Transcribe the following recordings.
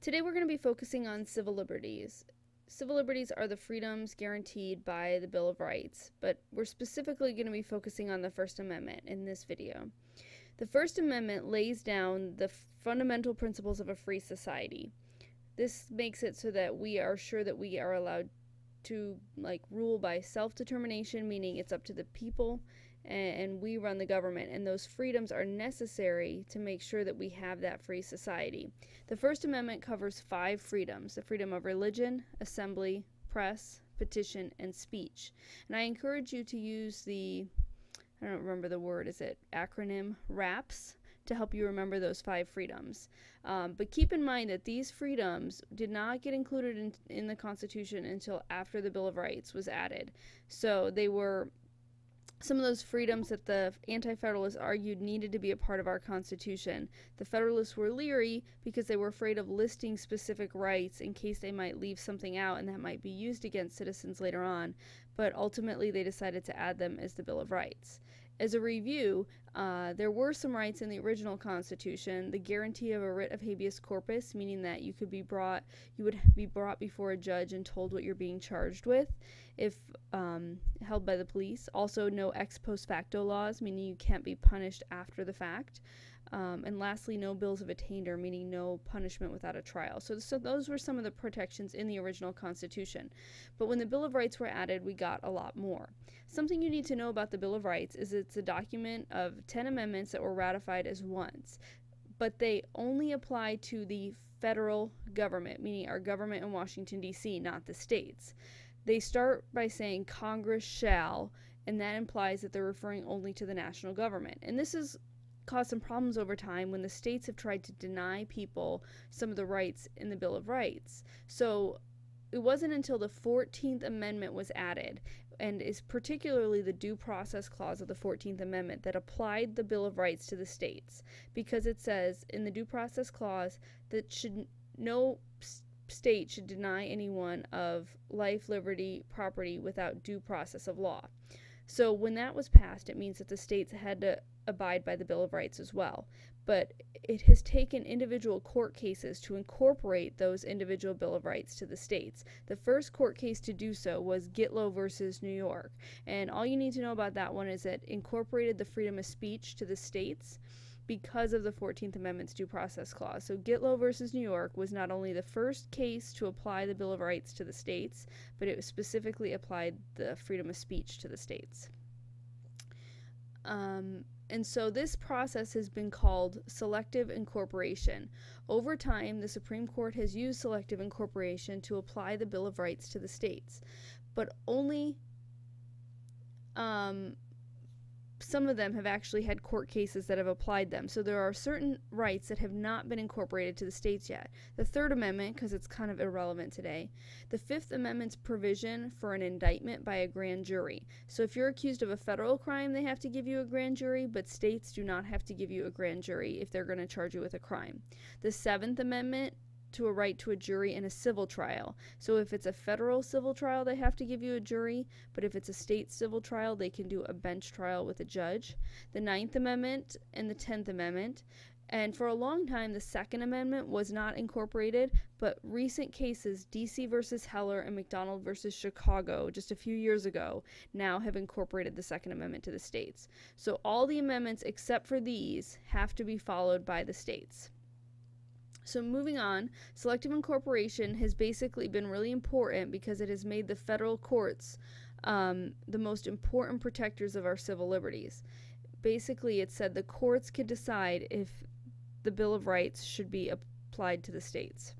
Today we're going to be focusing on civil liberties. Civil liberties are the freedoms guaranteed by the Bill of Rights, but we're specifically going to be focusing on the First Amendment in this video. The First Amendment lays down the fundamental principles of a free society. This makes it so that we are sure that we are allowed to rule by self-determination, meaning it's up to the people and we run the government, and those freedoms are necessary to make sure that we have that free society. The First Amendment covers 5 freedoms: the freedom of religion, assembly, press, petition, and speech. And I encourage you to use the, I don't remember the word, is it acronym, RAPS, to help you remember those 5 freedoms. But keep in mind that these freedoms did not get included in the Constitution until after the Bill of Rights was added. So they were some of those freedoms that the Anti-Federalists argued needed to be a part of our Constitution. The Federalists were leery because they were afraid of listing specific rights in case they might leave something out and that might be used against citizens later on, but ultimately they decided to add them as the Bill of Rights. As a review, there were some rights in the original Constitution: the guarantee of a writ of habeas corpus, meaning that you would be brought before a judge and told what you're being charged with if held by the police. Also, no ex post facto laws, meaning you can't be punished after the fact. And lastly, no bills of attainder, meaning no punishment without a trial. So those were some of the protections in the original Constitution. But when the Bill of Rights were added, we got a lot more. Something you need to know about the Bill of Rights is it's a document of 10 amendments that were ratified as once, but they only apply to the federal government, meaning our government in Washington, D.C., not the states. They start by saying Congress shall, and that implies that they're referring only to the national government. And this has caused some problems over time when the states have tried to deny people some of the rights in the Bill of Rights. So it wasn't until the 14th Amendment was added, and is particularly the Due Process Clause of the 14th Amendment, that applied the Bill of Rights to the states, because it says in the Due Process Clause that no state should deny anyone of life, liberty, property without due process of law. So when that was passed, it means that the states had to abide by the Bill of Rights as well. But it has taken individual court cases to incorporate those individual Bill of Rights to the states. The first court case to do so was Gitlow versus New York. And all you need to know about that one is it incorporated the freedom of speech to the states because of the 14th Amendment's Due Process Clause. So Gitlow versus New York was not only the first case to apply the Bill of Rights to the states, but it specifically applied the freedom of speech to the states. And so this process has been called selective incorporation. Over time, the Supreme Court has used selective incorporation to apply the Bill of Rights to the states, but only some of them have actually had court cases that have applied them. So there are certain rights that have not been incorporated to the states yet. The Third Amendment, because it's kind of irrelevant today. The Fifth Amendment's provision for an indictment by a grand jury. So if you're accused of a federal crime, they have to give you a grand jury, but states do not have to give you a grand jury if they're going to charge you with a crime. The Seventh Amendment to a right to a jury in a civil trial. So if it's a federal civil trial, they have to give you a jury, but if it's a state civil trial, they can do a bench trial with a judge. The Ninth Amendment and the 10th Amendment. And for a long time, the Second Amendment was not incorporated, but recent cases, DC versus Heller and McDonald versus Chicago, just a few years ago, now have incorporated the Second Amendment to the states. So all the amendments except for these have to be followed by the states. So moving on, selective incorporation has basically been really important because it has made the federal courts the most important protectors of our civil liberties. Basically, it said the courts could decide if the Bill of Rights should be applied to the states.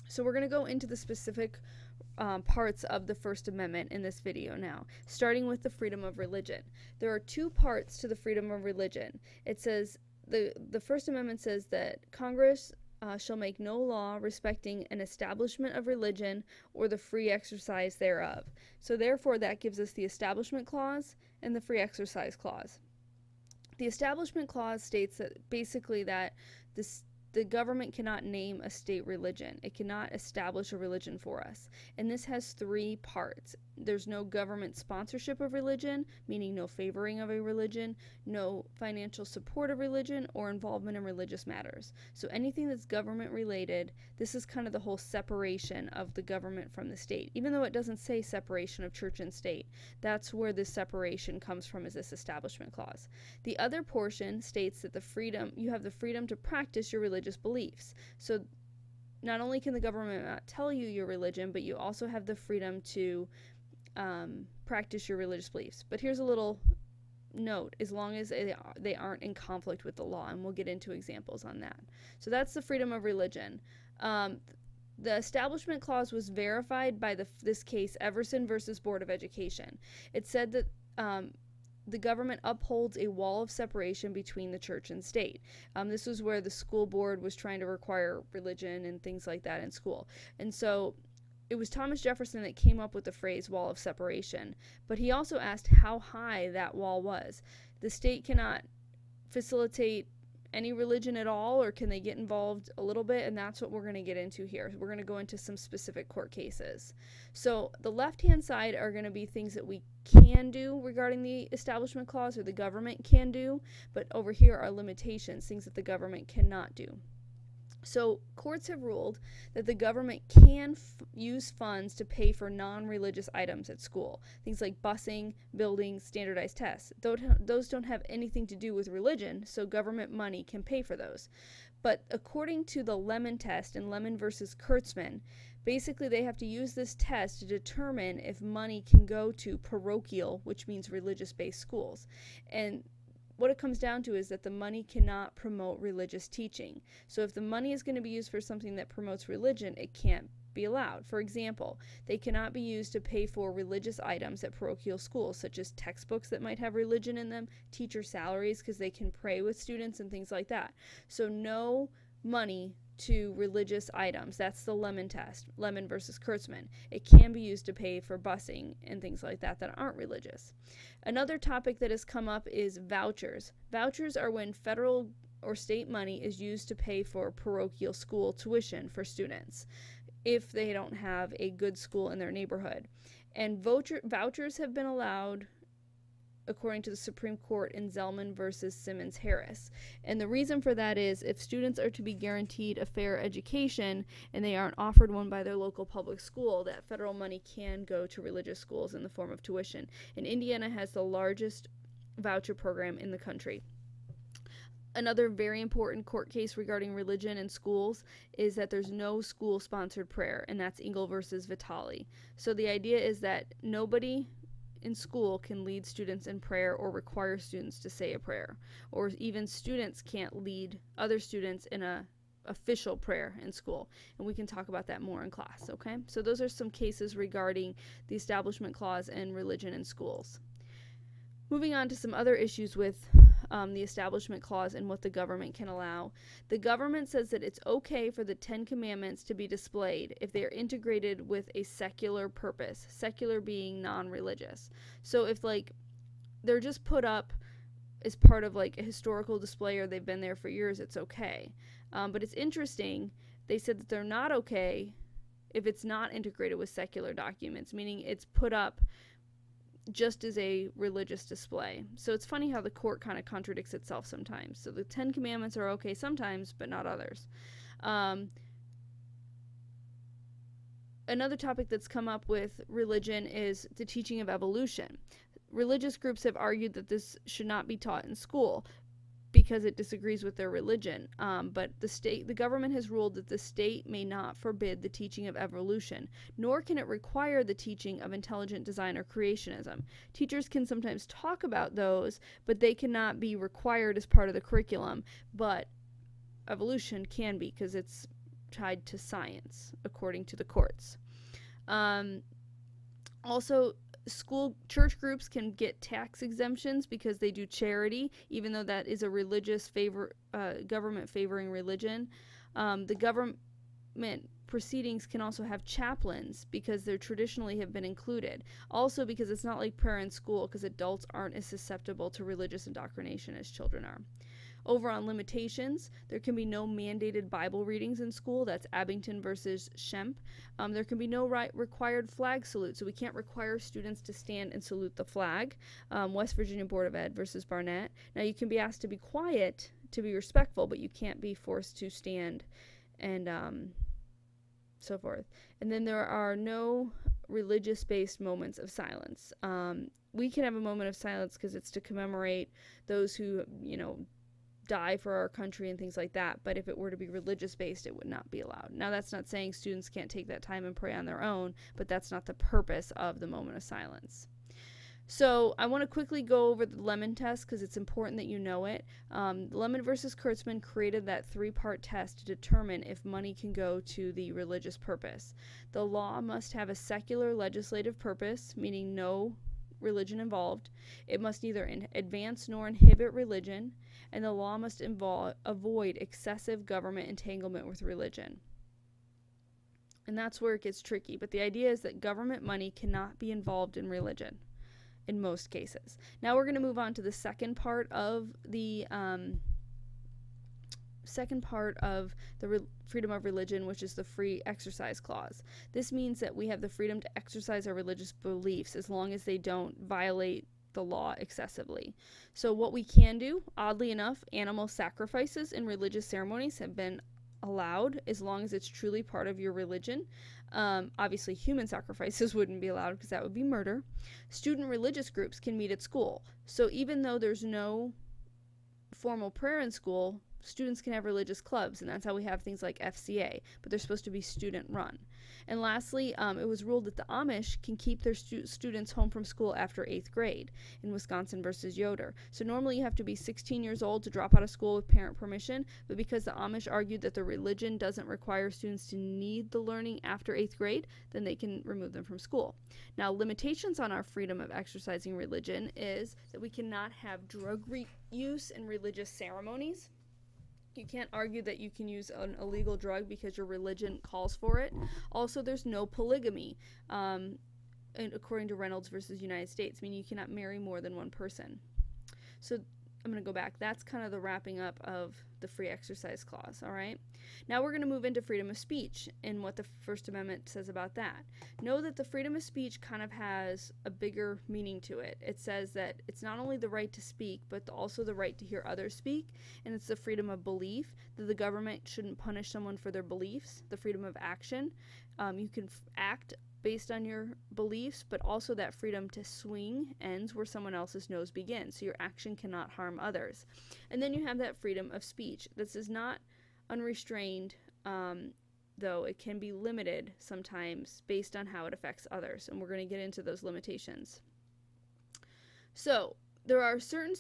So we're going to go into the specific parts of the First Amendment in this video now, starting with the freedom of religion. There are 2 parts to the freedom of religion. It says the First Amendment says that Congress shall make no law respecting an establishment of religion or the free exercise thereof. So therefore that gives us the Establishment Clause and the Free Exercise Clause. The Establishment Clause states that basically that the the government cannot name a state religion. It cannot establish a religion for us. And this has three parts. There's no government sponsorship of religion, meaning no favoring of a religion, no financial support of religion, or involvement in religious matters. So anything that's government related, this is kind of the whole separation of the government from the state. Even though it doesn't say separation of church and state, that's where this separation comes from, is this Establishment Clause. The other portion states that you have the freedom to practice your religious beliefs. So not only can the government not tell you your religion, but you also have the freedom to practice your religious beliefs. But here's a little note: as long as they aren't in conflict with the law, and we'll get into examples on that. So that's the freedom of religion. The Establishment Clause was verified by this case, Everson versus Board of Education. It said that the government upholds a wall of separation between the church and state. This was where the school board was trying to require religion and things like that in school. And so it was Thomas Jefferson that came up with the phrase wall of separation. But he also asked how high that wall was. The state cannot facilitate any religion at all, or can they get involved a little bit? And that's what we're going to get into here. We're going to go into some specific court cases. So the left-hand side are going to be things that we can do regarding the Establishment Clause, or the government can do, but over here are limitations, things that the government cannot do. So courts have ruled that the government can use funds to pay for non-religious items at school. Things like busing, buildings, standardized tests. Those don't have anything to do with religion, so government money can pay for those. But according to the Lemon test in Lemon versus Kurtzman, basically they have to use this test to determine if money can go to parochial, which means religious-based schools. And what it comes down to is that the money cannot promote religious teaching. So if the money is going to be used for something that promotes religion, it can't be allowed. For example, they cannot be used to pay for religious items at parochial schools, such as textbooks that might have religion in them, teacher salaries because they can pray with students and things like that. So no money to religious items. That's the Lemon test, Lemon versus Kurtzman. It can be used to pay for busing and things like that that aren't religious. Another topic that has come up is vouchers. Vouchers are when federal or state money is used to pay for parochial school tuition for students if they don't have a good school in their neighborhood. And vouchers have been allowed according to the Supreme Court in Zellman versus Simmons-Harris. And the reason for that is if students are to be guaranteed a fair education and they aren't offered one by their local public school, that federal money can go to religious schools in the form of tuition. And Indiana has the largest voucher program in the country. Another very important court case regarding religion and schools is that there's no school-sponsored prayer, and that's Engel versus Vitale. So the idea is that nobody in school can lead students in prayer or require students to say a prayer, or even students can't lead other students in a official prayer in school, and we can talk about that more in class. Okay, so those are some cases regarding the Establishment Clause and religion in schools. Moving on to some other issues with the Establishment Clause and what the government can allow. The government says that it's okay for the 10 Commandments to be displayed if they are integrated with a secular purpose, secular being non-religious. So if they're just put up as part of a historical display or they've been there for years, it's okay. But it's interesting, they said that they're not okay if it's not integrated with secular documents, meaning it's put up just as a religious display. So it's funny how the court kind of contradicts itself sometimes. So the 10 Commandments are okay sometimes, but not others. Another topic that's come up with religion is the teaching of evolution. Religious groups have argued that this should not be taught in school because it disagrees with their religion. But the government has ruled that the state may not forbid the teaching of evolution, nor can it require the teaching of intelligent design or creationism. Teachers can sometimes talk about those, but they cannot be required as part of the curriculum. But evolution can be, because it's tied to science, according to the courts. Also, church groups can get tax exemptions because they do charity, even though that is a religious government favoring religion. The government proceedings can also have chaplains because they traditionally have been included. Also because it's not like prayer in school, because adults aren't as susceptible to religious indoctrination as children are. Over on limitations, there can be no mandated Bible readings in school. That's Abington versus Schempp. There can be no required flag salute, so we can't require students to stand and salute the flag. West Virginia Board of Ed versus Barnett. Now, you can be asked to be quiet, to be respectful, but you can't be forced to stand and so forth. And then there are no religious-based moments of silence. We can have a moment of silence because it's to commemorate those who, die for our country and things like that, but if it were to be religious-based, it would not be allowed. Now, that's not saying students can't take that time and pray on their own, but that's not the purpose of the moment of silence. So I want to quickly go over the Lemon test because it's important that you know it. Lemon versus Kurtzman created that 3-part test to determine if money can go to the religious purpose. The law must have a secular legislative purpose, meaning no religion involved. It must neither advance nor inhibit religion, and the law must avoid excessive government entanglement with religion. And that's where it gets tricky. But the idea is that government money cannot be involved in religion in most cases. Now we're going to move on to the second part of the freedom of religion, which is the free exercise clause. This means that we have the freedom to exercise our religious beliefs as long as they don't violate the law excessively. So what we can do, oddly enough, animal sacrifices in religious ceremonies have been allowed as long as it's truly part of your religion. Obviously, human sacrifices wouldn't be allowed because that would be murder. Student religious groups can meet at school. So even though there's no formal prayer in school, students can have religious clubs, and that's how we have things like FCA, but they're supposed to be student run. And lastly, it was ruled that the Amish can keep their students home from school after 8th grade in Wisconsin versus Yoder. So normally you have to be 16 years old to drop out of school with parent permission, but because the Amish argued that the religion doesn't require students to need the learning after 8th grade, then they can remove them from school. Now, limitations on our freedom of exercising religion is that we cannot have drug use in religious ceremonies. You can't argue that you can use an illegal drug because your religion calls for it. Also, there's no polygamy, and according to Reynolds versus United States, meaning you cannot marry more than one person. So I'm going to go back. That's kind of the wrapping up of the free exercise clause, all right? Now we're going to move into freedom of speech and what the First Amendment says about that. Know that the freedom of speech kind of has a bigger meaning to it. It says that it's not only the right to speak, but also the right to hear others speak, and it's the freedom of belief, that the government shouldn't punish someone for their beliefs, the freedom of action. You can act based on your beliefs, but also that freedom to swing ends where someone else's nose begins, so your action cannot harm others. And then you have that freedom of speech. This is not unrestrained, though it can be limited sometimes based on how it affects others, and we're going to get into those limitations. So there are certain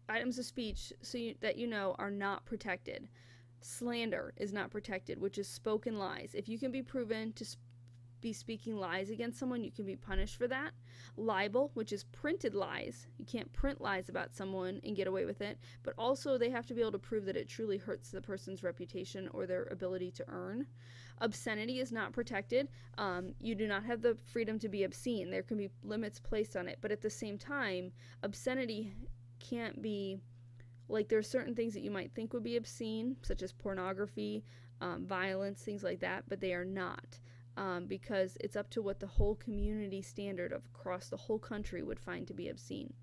items of speech that you know are not protected. Slander is not protected, which is spoken lies. If you can be proven to be speaking lies against someone, you can be punished for that. Libel, which is printed lies. You can't print lies about someone and get away with it, but also they have to be able to prove that it truly hurts the person's reputation or their ability to earn. Obscenity is not protected. You do not have the freedom to be obscene. There can be limits placed on it, but at the same time, obscenity can't be, like, there are certain things that you might think would be obscene, such as pornography, violence, things like that, but they are not. Because it's up to what the whole community standard of across the whole country would find to be obscene.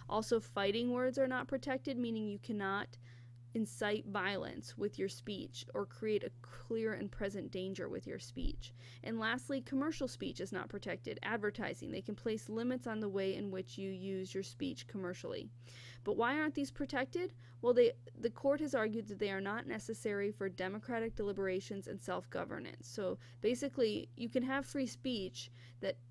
Also, fighting words are not protected, meaning you cannot incite violence with your speech or create a clear and present danger with your speech. And lastly, commercial speech is not protected. Advertising, they can place limits on the way in which you use your speech commercially. But why aren't these protected? Well, the court has argued that they are not necessary for democratic deliberations and self-governance. So basically, you can have free speech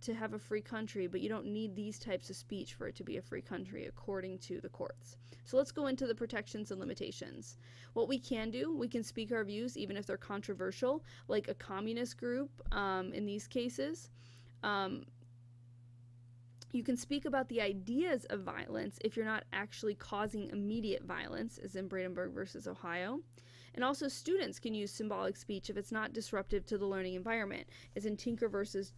to have a free country, but you don't need these types of speech for it to be a free country, according to the courts. So let's go into the protections and limitations. What we can do, we can speak our views even if they're controversial, like a communist group in these cases. You can speak about the ideas of violence if you're not actually causing immediate violence, as in Brandenburg versus Ohio. And also students can use symbolic speech if it's not disruptive to the learning environment, as in Tinker versus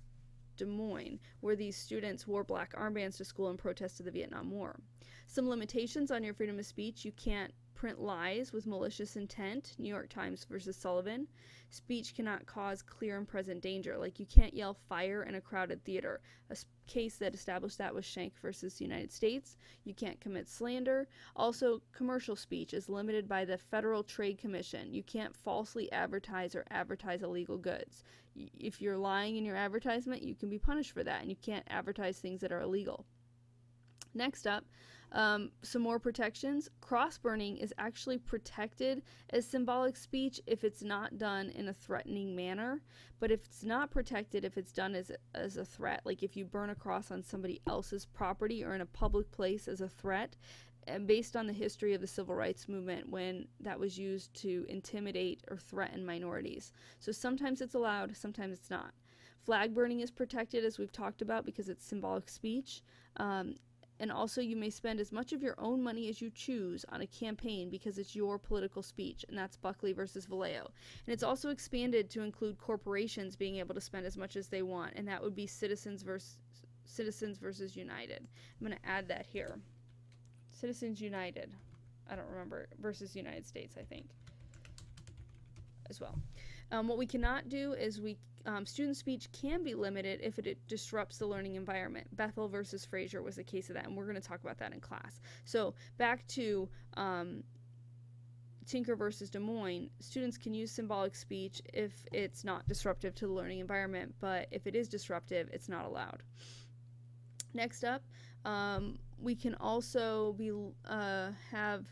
Des Moines, where these students wore black armbands to school in protest of the Vietnam War. Some limitations on your freedom of speech: you can't print lies with malicious intent, New York Times versus Sullivan. Speech cannot cause clear and present danger. Like, you can't yell fire in a crowded theater. A case that established that was Shank versus United States. You can't commit slander. Also, commercial speech is limited by the Federal Trade Commission. You can't falsely advertise or advertise illegal goods. If you're lying in your advertisement, you can be punished for that, and you can't advertise things that are illegal. Next up, some more protections. Cross-burning is actually protected as symbolic speech if it's not done in a threatening manner, but if it's not protected if it's done as a threat, like if you burn a cross on somebody else's property or in a public place as a threat, and based on the history of the civil rights movement when that was used to intimidate or threaten minorities. So sometimes it's allowed, sometimes it's not. Flag burning is protected, as we've talked about, because it's symbolic speech. And also, you may spend as much of your own money as you choose on a campaign because it's your political speech, and that's Buckley versus Vallejo. And it's also expanded to include corporations being able to spend as much as they want, and that would be Citizens versus United. I'm going to add that here. Citizens United, I don't remember, versus United States, I think, as well. What we cannot do is student speech can be limited if it disrupts the learning environment. Bethel versus Frazier was a case of that, and we're going to talk about that in class. So back to Tinker versus Des Moines, students can use symbolic speech if it's not disruptive to the learning environment, but if it is disruptive, it's not allowed. Next up, we can also have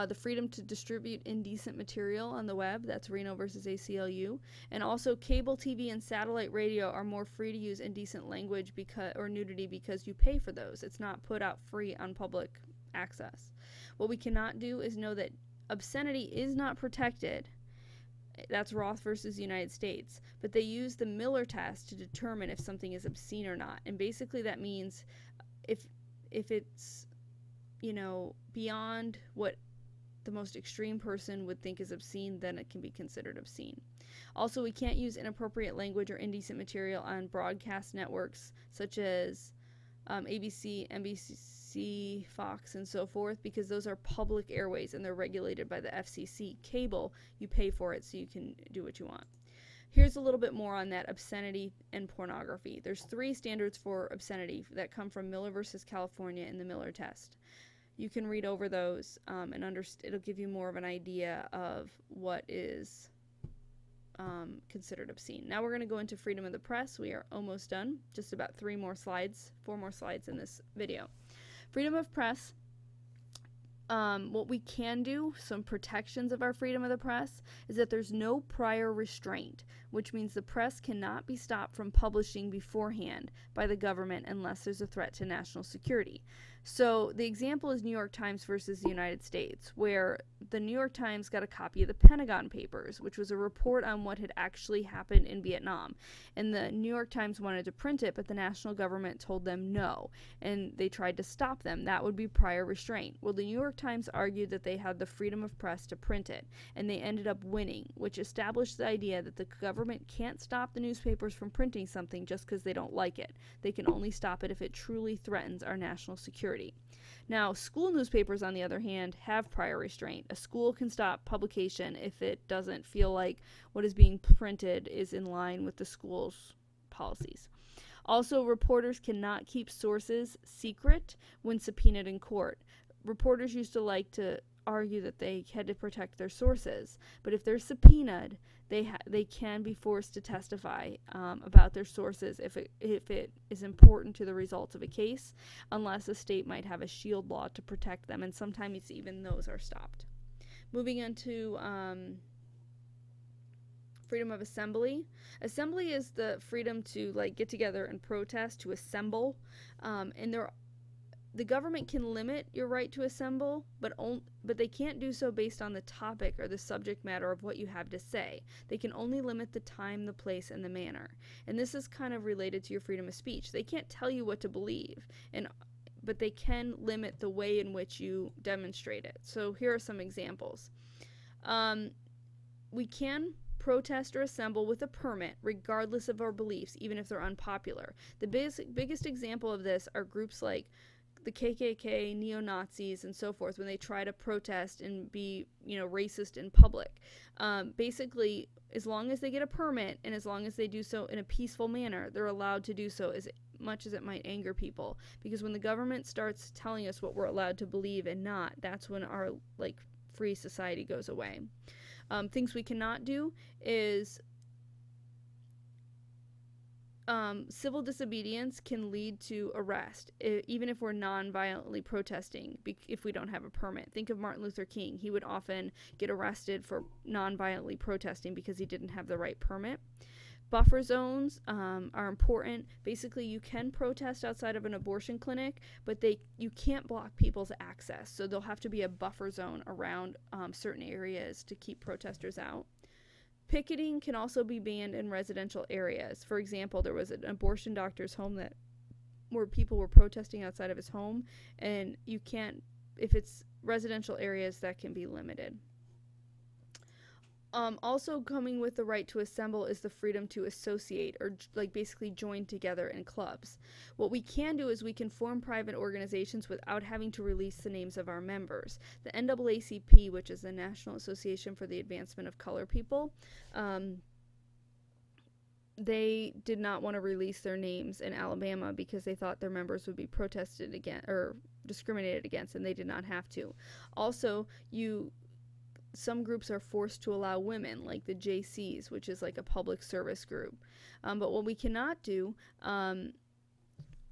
the freedom to distribute indecent material on the web. That's Reno versus ACLU. And also, cable TV and satellite radio are more free to use indecent language or nudity because you pay for those. It's not put out free on public access. What we cannot do is know that obscenity is not protected. That's Roth versus United States. But they use the Miller test to determine if something is obscene or not. And basically that means if it's, beyond what the most extreme person would think is obscene, then it can be considered obscene. Also, we can't use inappropriate language or indecent material on broadcast networks such as ABC, NBC, Fox, and so forth, because those are public airways and they're regulated by the FCC. Cable, you pay for it so you can do what you want. Here's a little bit more on that obscenity and pornography. There's 3 standards for obscenity that come from Miller versus California in the Miller test. You can read over those and it'll give you more of an idea of what is considered obscene. Now we're going to go into freedom of the press. We are almost done. Just about 4 more slides in this video. Freedom of press. What we can do, some protections of our freedom of the press, is that there's no prior restraint, which means the press cannot be stopped from publishing beforehand by the government unless there's a threat to national security. So the example is New York Times versus the United States, where the New York Times got a copy of the Pentagon Papers, which was a report on what had actually happened in Vietnam. And the New York Times wanted to print it, but the national government told them no, and they tried to stop them. That would be prior restraint. Well, the New York Times argued that they had the freedom of press to print it, and they ended up winning, which established the idea that the government can't stop the newspapers from printing something just because they don't like it. They can only stop it if it truly threatens our national security. Now, school newspapers, on the other hand, have prior restraint. A school can stop publication if it doesn't feel like what is being printed is in line with the school's policies. Also, reporters cannot keep sources secret when subpoenaed in court. Reporters used to like to argue that they had to protect their sources, but if they're subpoenaed, they can be forced to testify about their sources if it is important to the results of a case, unless a state might have a shield law to protect them, and sometimes even those are stopped. Moving on to freedom of assembly. Assembly is the freedom to get together and protest, to assemble, and the government can limit your right to assemble, but they can't do so based on the topic or the subject matter of what you have to say. They can only limit the time, the place, and the manner. And this is kind of related to your freedom of speech. They can't tell you what to believe, but they can limit the way in which you demonstrate it. So here are some examples. We can protest or assemble with a permit regardless of our beliefs, even if they're unpopular. The biggest example of this are groups like the KKK, neo-Nazis, and so forth, when they try to protest and be, racist in public. Basically, as long as they get a permit and as long as they do so in a peaceful manner, they're allowed to do so as much as it might anger people. Because when the government starts telling us what we're allowed to believe and not, that's when our, free society goes away. Things we cannot do is civil disobedience can lead to arrest, even if we're non-violently protesting, if we don't have a permit. Think of Martin Luther King. He would often get arrested for non-violently protesting because he didn't have the right permit. Buffer zones are important. Basically, you can protest outside of an abortion clinic, but you can't block people's access. So there'll have to be a buffer zone around certain areas to keep protesters out. Picketing can also be banned in residential areas. For example, there was an abortion doctor's home where people were protesting outside of his home, and you can't, if it's residential areas, that can be limited. Also coming with the right to assemble is the freedom to associate, or basically join together in clubs. What we can do is we can form private organizations without having to release the names of our members. The NAACP, which is the National Association for the Advancement of Color People, they did not want to release their names in Alabama because they thought their members would be protested against or discriminated against, and they did not have to. Also, some groups are forced to allow women, like the JCs, which is like a public service group. But what we cannot do,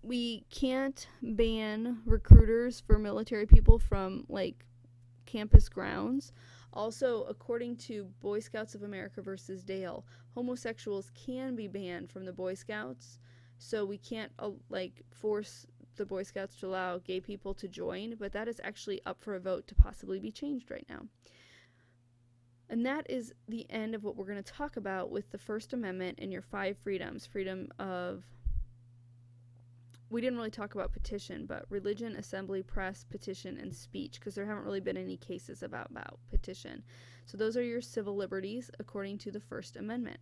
we can't ban recruiters for military people from campus grounds. Also, according to Boy Scouts of America versus Dale, homosexuals can be banned from the Boy Scouts. So we can't force the Boy Scouts to allow gay people to join, but that is actually up for a vote to possibly be changed right now. And that is the end of what we're going to talk about with the First Amendment and your 5 freedoms. We didn't really talk about petition, but religion, assembly, press, petition, and speech, because there haven't really been any cases about petition. So those are your civil liberties according to the First Amendment.